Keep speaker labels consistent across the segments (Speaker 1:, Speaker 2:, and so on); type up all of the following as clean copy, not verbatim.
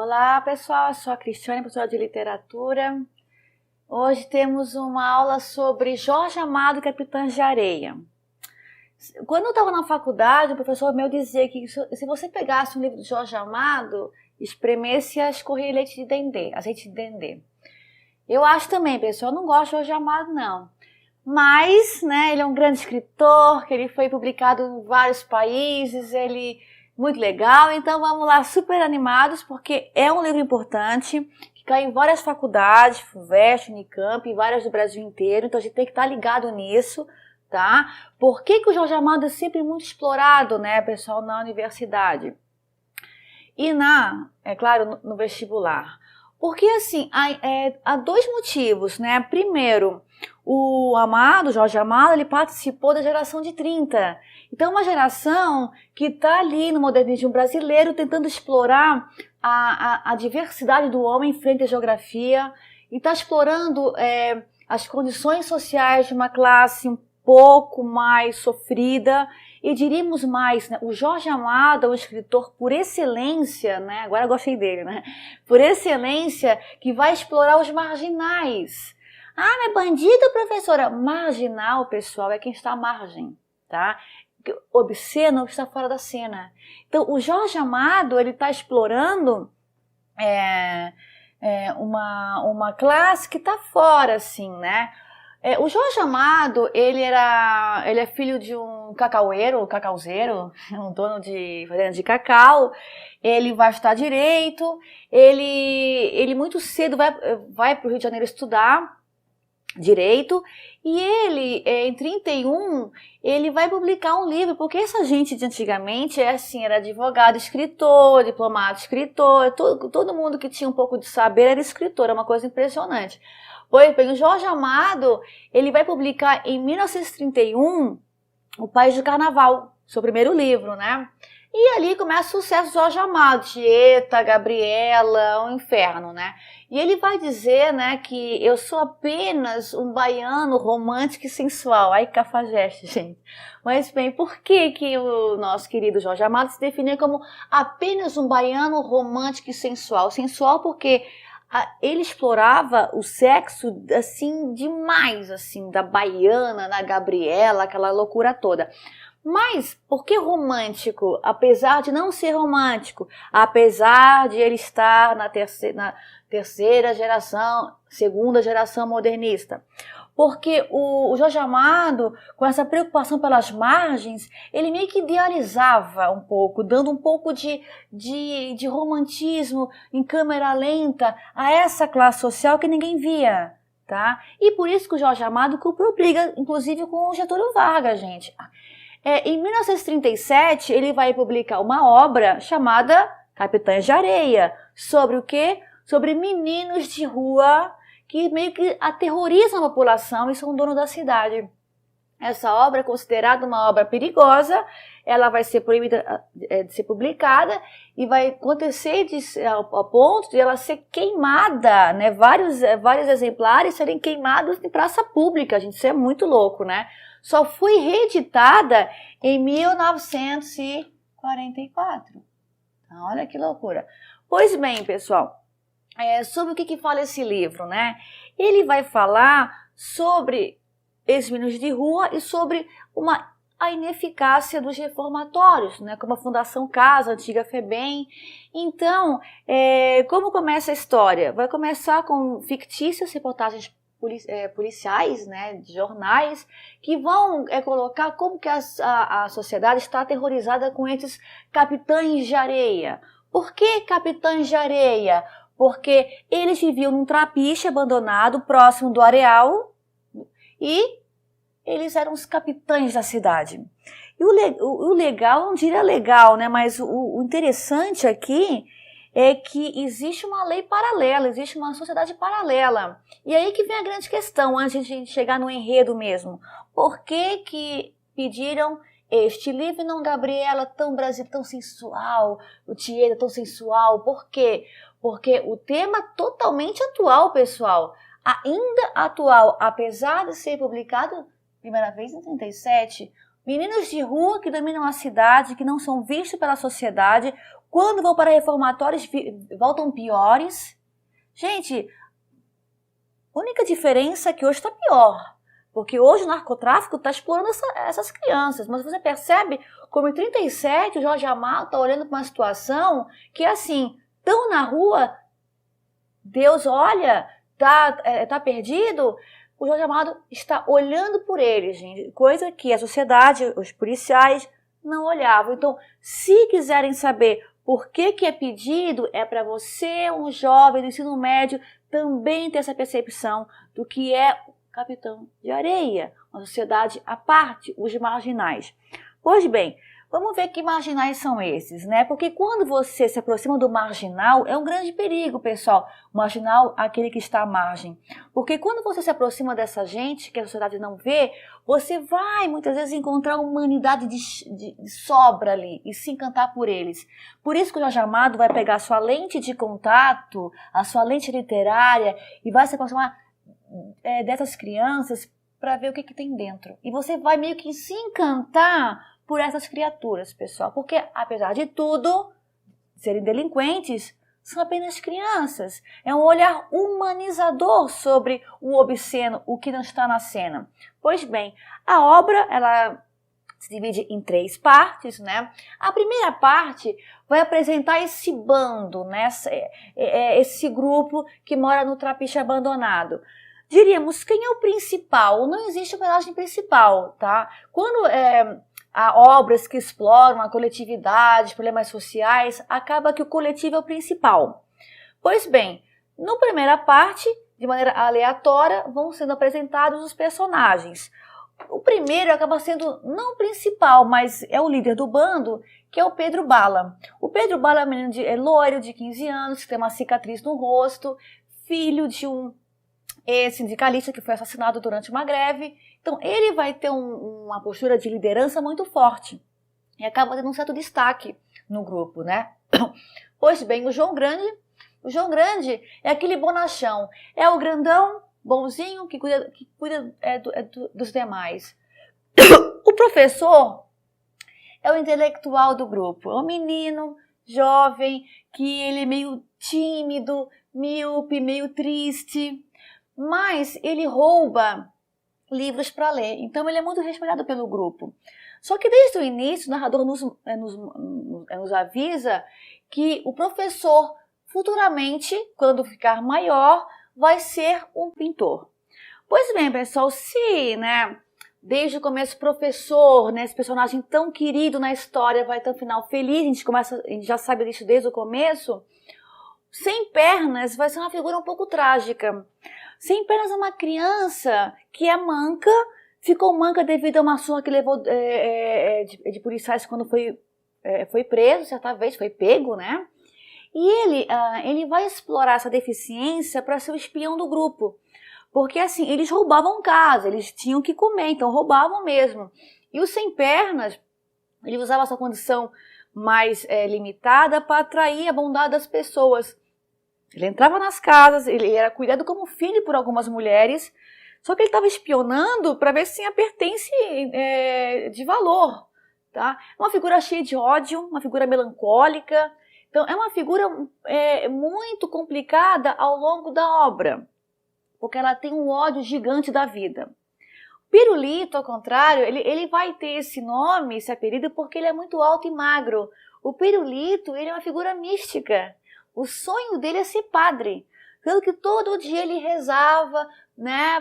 Speaker 1: Olá pessoal, eu sou a Cristiane, professora de literatura. Hoje temos uma aula sobre Jorge Amado, Capitães de Areia. Quando eu estava na faculdade, o professor meu dizia que se você pegasse um livro de Jorge Amado, espremesse a escorrer leite de dendê, azeite de dendê. Eu acho também, pessoal, eu não gosto de Jorge Amado não. Mas, né, ele é um grande escritor, que ele foi publicado em vários países, ele muito legal, então vamos lá, super animados, porque é um livro importante, que cai em várias faculdades, FUVEST, Unicamp, em várias do Brasil inteiro, então a gente tem que estar ligado nisso, tá? Por que o Jorge Amado é sempre muito explorado, né, pessoal, na universidade? E é claro, no vestibular. Porque, assim, há dois motivos, né? Primeiro, o Jorge Amado, ele participou da geração de 30. Então, uma geração que está ali no modernismo brasileiro tentando explorar a diversidade do homem frente à geografia e está explorando as condições sociais de uma classe um pouco mais sofrida. E diríamos mais, né? O Jorge Amado é um escritor por excelência, né? Agora eu gostei dele, né? Por excelência, que vai explorar os marginais. Ah, mas bandido, professora? Marginal, pessoal, é quem está à margem, tá? Obsceno está fora da cena. Então, o Jorge Amado, ele está explorando uma classe que está fora, assim, né? O Jorge Amado, ele é filho de um cacauzeiro, um dono de fazenda de cacau. Ele vai estudar direito, ele muito cedo vai para o Rio de Janeiro estudar direito, e ele, em 31, ele vai publicar um livro, porque essa gente de antigamente era advogado, escritor, diplomata, escritor, todo mundo que tinha um pouco de saber era escritor, é uma coisa impressionante. Pois bem, o Jorge Amado, ele vai publicar em 1931 O País do Carnaval, seu primeiro livro, né? E ali começa o sucesso do Jorge Amado, Tieta, Gabriela, o Inferno, né? E ele vai dizer, né, que eu sou apenas um baiano romântico e sensual. Ai, cafajeste, gente. Mas bem, por que o nosso querido Jorge Amado se definiu como apenas um baiano romântico e sensual? Sensual porque ele explorava o sexo, assim, demais, assim, da baiana, na Gabriela, aquela loucura toda. Mas, por que romântico? Apesar de não ser romântico, apesar de ele estar na terceira geração, segunda geração modernista. Porque o Jorge Amado, com essa preocupação pelas margens, ele meio que idealizava um pouco, dando um pouco de romantismo em câmera lenta a essa classe social que ninguém via, tá? E por isso que o Jorge Amado comprou briga, inclusive com o Getúlio Vargas, gente. Em 1937, ele vai publicar uma obra chamada Capitães de Areia. Sobre o quê? Sobre meninos de rua que meio que aterrorizam a população e são dono da cidade. Essa obra é considerada uma obra perigosa, ela vai ser proibida de ser publicada e vai acontecer ao ponto de ela ser queimada, né? Vários exemplares serem queimados em praça pública, gente, isso é muito louco, né? Só foi reeditada em 1944. Então, olha que loucura. Pois bem, pessoal, sobre o que fala esse livro, né? Ele vai falar sobre esses meninos de rua e sobre a ineficácia dos reformatórios, né? Como a Fundação Casa, a antiga FEBEM. Então, como começa a história? Vai começar com fictícias reportagens policiais, né, de jornais, que vão colocar como que a sociedade está aterrorizada com esses capitães de areia. Por que capitães de areia? Porque eles viviam num trapiche abandonado próximo do areal e eles eram os capitães da cidade. E o legal, não diria legal, né, mas o interessante aqui é que existe uma lei paralela, existe uma sociedade paralela. E aí que vem a grande questão, antes de a gente chegar no enredo mesmo. Por que pediram este livro e não Gabriela, tão Brasil, tão sensual, o Tieta, tão sensual? Por quê? Porque o tema totalmente atual, pessoal. Ainda atual, apesar de ser publicado primeira vez em 37, meninos de rua que dominam a cidade, que não são vistos pela sociedade, Quando vão para reformatórios, voltam piores. Gente, a única diferença é que hoje está pior. Porque hoje o narcotráfico está explorando essas crianças. Mas você percebe como em 37 o Jorge Amado está olhando para uma situação que é assim, estão na rua, Deus olha, tá perdido. O Jorge Amado está olhando por eles, gente. Coisa que a sociedade, os policiais não olhavam. Então, se quiserem saber por que é pedido, é para você, um jovem do ensino médio, também ter essa percepção do que é capitão de areia, uma sociedade à parte, os marginais. Pois bem, vamos ver que marginais são esses, né? Porque quando você se aproxima do marginal, é um grande perigo, pessoal. O marginal, aquele que está à margem. Porque quando você se aproxima dessa gente, que a sociedade não vê, você vai, muitas vezes, encontrar humanidade de sobra ali e se encantar por eles. Por isso que o Jorge Amado vai pegar a sua lente de contato, a sua lente literária e vai se aproximar dessas crianças para ver o que tem dentro. E você vai meio que se encantar por essas criaturas, pessoal. Porque, apesar de tudo, serem delinquentes, são apenas crianças. É um olhar humanizador sobre o obsceno, o que não está na cena. Pois bem, a obra, ela se divide em 3 partes, né? A primeira parte vai apresentar esse bando, né? Esse grupo que mora no trapiche abandonado. Diríamos, quem é o principal? Não existe o personagem principal, tá? Quando há obras que exploram a coletividade, problemas sociais, acaba que o coletivo é o principal. Pois bem, na primeira parte, de maneira aleatória, vão sendo apresentados os personagens. O primeiro acaba sendo não o principal, mas é o líder do bando, que é o Pedro Bala. O Pedro Bala é um menino loiro de 15 anos, que tem uma cicatriz no rosto, filho de um sindicalista que foi assassinado durante uma greve. Então, ele vai ter uma postura de liderança muito forte e acaba tendo um certo destaque no grupo, né? Pois bem, o João Grande é aquele bonachão, é o grandão, bonzinho, que cuida dos demais. O professor é o intelectual do grupo, é um menino jovem, que ele é meio tímido, míope, meio triste, mas ele rouba livros para ler, então ele é muito respeitado pelo grupo. Só que desde o início o narrador nos avisa que o professor futuramente, quando ficar maior, vai ser um pintor. Pois bem, pessoal, se, desde o começo professor, esse personagem tão querido na história vai ter um final feliz, a gente já sabe disso desde o começo, Sem Pernas vai ser uma figura um pouco trágica. Sem Pernas é uma criança que é manca, ficou manca devido a uma surra que levou de policiais quando foi preso, certa vez, foi pego, né? E ele vai explorar essa deficiência para ser o espião do grupo. Porque assim, eles roubavam casa, eles tinham que comer, então roubavam mesmo. E o Sem Pernas, ele usava essa condição mais limitada para atrair a bondade das pessoas. Ele entrava nas casas, ele era cuidado como filho por algumas mulheres, só que ele estava espionando para ver se tinha pertence de valor. Tá? É uma figura cheia de ódio, uma figura melancólica. Então, é uma figura muito complicada ao longo da obra, porque ela tem um ódio gigante da vida. Pirulito, ao contrário, ele vai ter esse nome, esse apelido, porque ele é muito alto e magro. O Pirulito, ele é uma figura mística. O sonho dele é ser padre. Tanto que todo dia ele rezava,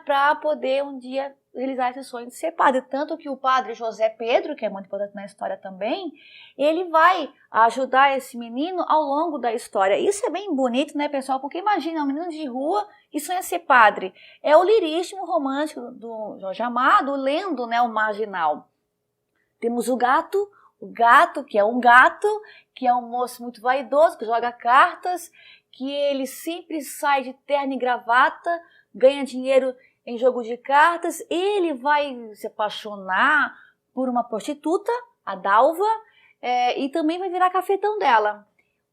Speaker 1: para poder um dia realizar esse sonho de ser padre. Tanto que o padre José Pedro, que é muito importante na história também, ele vai ajudar esse menino ao longo da história. Isso é bem bonito, né, pessoal? Porque imagina, um menino de rua que sonha ser padre. É o lirismo romântico do Jorge Amado, lendo, o marginal. Temos o gato, que é um moço muito vaidoso, que joga cartas, que ele sempre sai de terno e gravata, ganha dinheiro em jogo de cartas. Ele vai se apaixonar por uma prostituta, a Dalva, e também vai virar cafetão dela.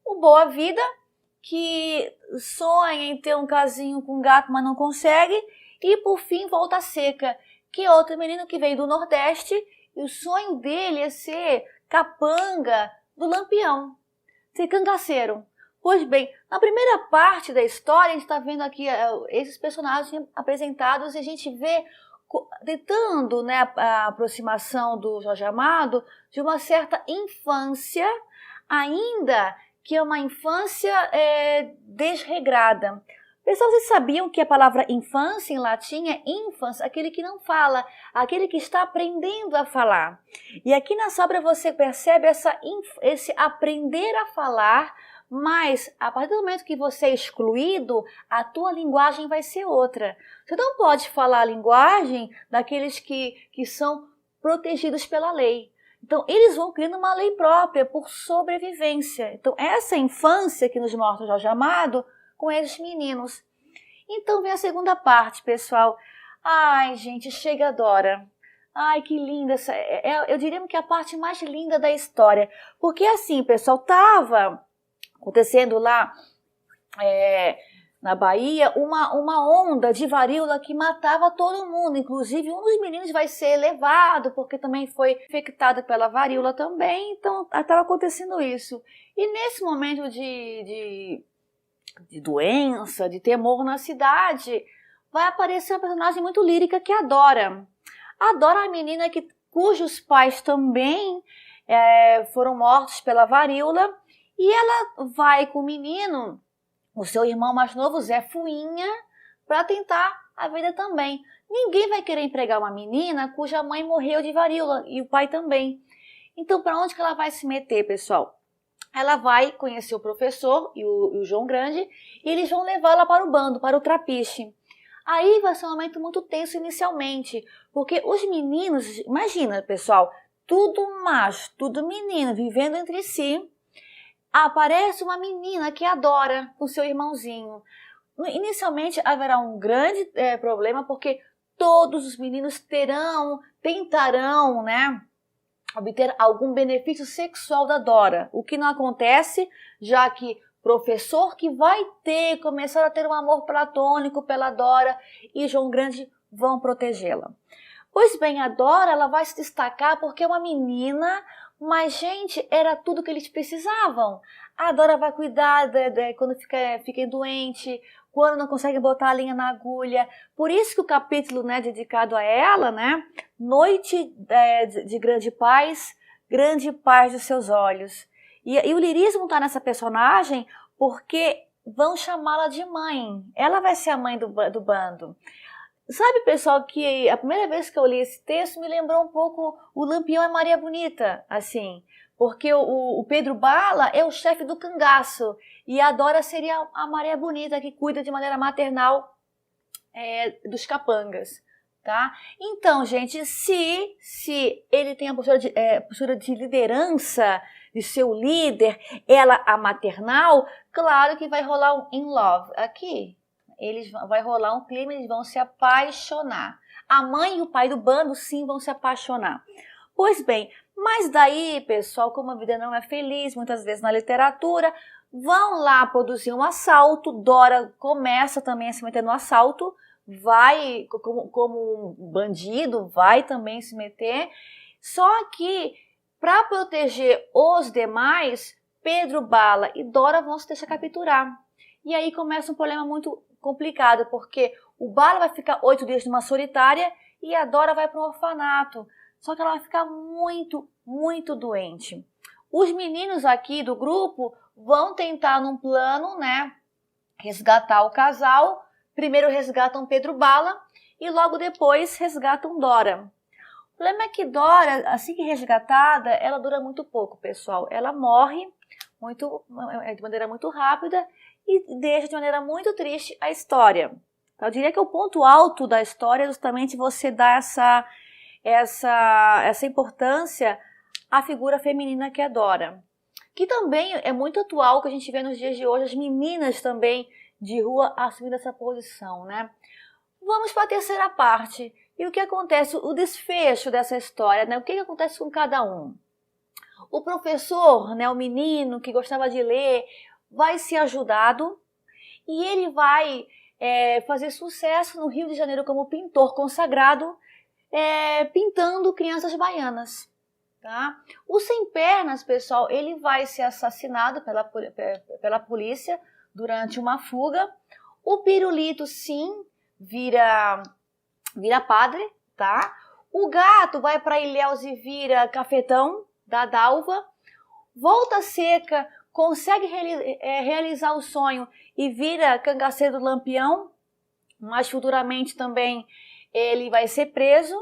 Speaker 1: O Boa Vida, que sonha em ter um casinho com um gato, mas não consegue. E por fim, Volta Seca, que é outro menino que veio do Nordeste, e o sonho dele é ser capanga do Lampião. ser cangaceiro. Pois bem, na primeira parte da história, a gente está vendo aqui esses personagens apresentados e a gente vê tentando, né, a aproximação do Jorge Amado de uma certa infância, ainda que é uma infância desregrada. Pessoal, vocês sabiam que a palavra infância em latim é infans, aquele que não fala, aquele que está aprendendo a falar. E aqui na obra você percebe esse aprender a falar, mas a partir do momento que você é excluído, a tua linguagem vai ser outra. Você não pode falar a linguagem daqueles que são protegidos pela lei. Então, eles vão criando uma lei própria por sobrevivência. Então, essa infância que nos mostra Jorge Amado com esses meninos. Então, vem a segunda parte, pessoal. Ai, gente, chega a Dora. Ai, que linda. Eu diria que é a parte mais linda da história. Porque assim, pessoal, estava acontecendo lá na Bahia uma onda de varíola que matava todo mundo. Inclusive, um dos meninos vai ser levado, porque também foi infectado pela varíola também. Então, estava acontecendo isso. E nesse momento de doença, de temor na cidade, vai aparecer uma personagem muito lírica que é a Dora. A Dora é uma menina cujos pais também foram mortos pela varíola, e ela vai com o menino, o seu irmão mais novo, Zé Fuinha, para tentar a vida também. Ninguém vai querer empregar uma menina cuja mãe morreu de varíola e o pai também. Então, para onde que ela vai se meter, pessoal? Ela vai conhecer o professor e o João Grande, e eles vão levá-la para o bando, para o trapiche. Aí vai ser um momento muito tenso inicialmente, porque os meninos, imagina, pessoal, tudo macho, tudo menino, vivendo entre si. Aparece uma menina que adora o seu irmãozinho. Inicialmente haverá um grande problema, porque todos os meninos tentarão, né, obter algum benefício sexual da Dora, o que não acontece, já que professor que vai começar a ter um amor platônico pela Dora e João Grande vão protegê-la. Pois bem, a Dora ela vai se destacar porque é uma menina, mas, gente, era tudo que eles precisavam. A Dora vai cuidar quando fiquem doente, quando não conseguem botar a linha na agulha. Por isso que o capítulo, né, dedicado a ela, né, Noite de grande paz dos seus olhos. E o lirismo está nessa personagem porque vão chamá-la de mãe. Ela vai ser a mãe do bando. Sabe, pessoal, que a primeira vez que eu li esse texto me lembrou um pouco o Lampião e Maria Bonita, assim, porque o Pedro Bala é o chefe do cangaço e a Dora seria a Maria Bonita que cuida de maneira maternal dos capangas, tá? Então, gente, se ele tem a postura de liderança, de ser o líder, ela a maternal, claro que vai rolar um in love aqui. Vai rolar um clima, eles vão se apaixonar. A mãe e o pai do bando, sim, vão se apaixonar. Pois bem, mas daí, pessoal, como a vida não é feliz, muitas vezes na literatura, vão lá produzir um assalto. Dora começa também a se meter no assalto, vai, como um bandido, vai também se meter. Só que, para proteger os demais, Pedro Bala e Dora vão se deixar capturar. E aí começa um problema muito complicado, porque o Bala vai ficar 8 dias numa solitária e a Dora vai para um orfanato. Só que ela vai ficar muito, muito doente. Os meninos aqui do grupo vão tentar num plano, né, resgatar o casal. Primeiro resgatam Pedro Bala e logo depois resgatam Dora. O problema é que Dora, assim que resgatada, ela dura muito pouco, pessoal. Ela morre de maneira muito rápida e deixa de maneira muito triste a história. Então, eu diria que o ponto alto da história é justamente você dar essa importância à figura feminina que é Dora. Que também é muito atual, que a gente vê nos dias de hoje, as meninas também de rua assumindo essa posição, né? Vamos para a terceira parte. E o que acontece? O desfecho dessa história, né? O que acontece com cada um? O professor, né, o menino que gostava de ler, vai ser ajudado e ele vai fazer sucesso no Rio de Janeiro como pintor consagrado, pintando crianças baianas. Tá? O Sem Pernas, pessoal, ele vai ser assassinado pela polícia durante uma fuga. O Pirulito, sim, vira padre, tá? O Gato vai para Ilhéus e vira cafetão da Dalva. Volta Seca consegue realizar o sonho e vira cangaceiro do Lampião, mas futuramente também ele vai ser preso.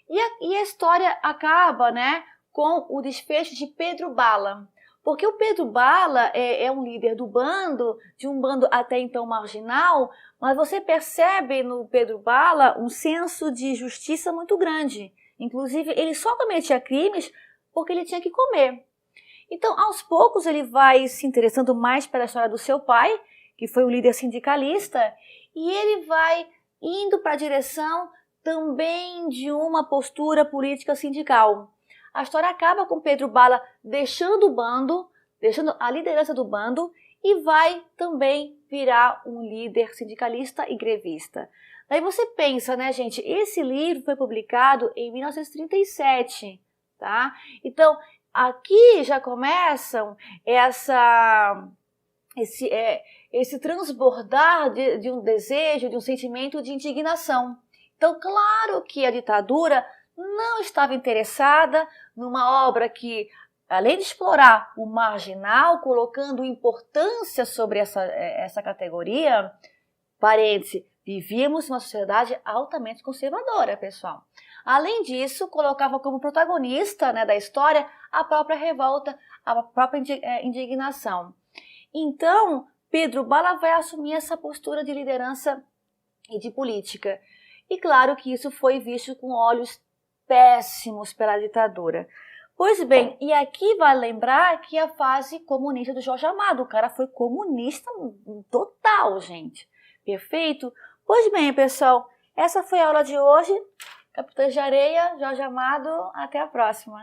Speaker 1: E a história acaba, né, com o desfecho de Pedro Bala. Porque o Pedro Bala é um líder do bando, de um bando até então marginal, mas você percebe no Pedro Bala um senso de justiça muito grande. Inclusive, ele só cometia crimes porque ele tinha que comer. Então, aos poucos, ele vai se interessando mais pela história do seu pai, que foi o líder sindicalista, e ele vai indo para a direção também de uma postura política sindical. A história acaba com Pedro Bala deixando o bando, deixando a liderança do bando, e vai também virar um líder sindicalista e grevista. Daí você pensa, né, gente, esse livro foi publicado em 1937, tá? Então, aqui já começam esse transbordar de um desejo, de um sentimento de indignação. Então, claro que a ditadura não estava interessada numa obra que, além de explorar o marginal, colocando importância sobre essa categoria, parêntese, vivíamos numa sociedade altamente conservadora, pessoal. Além disso, colocava como protagonista, né, da história a própria revolta, a própria indignação. Então, Pedro Bala vai assumir essa postura de liderança e de política. E claro que isso foi visto com olhos péssimos pela ditadura. Pois bem, e aqui vale lembrar que a fase comunista do Jorge Amado, o cara foi comunista total, gente. Perfeito? Pois bem, pessoal, essa foi a aula de hoje. Capitães de Areia, Jorge Amado, até a próxima.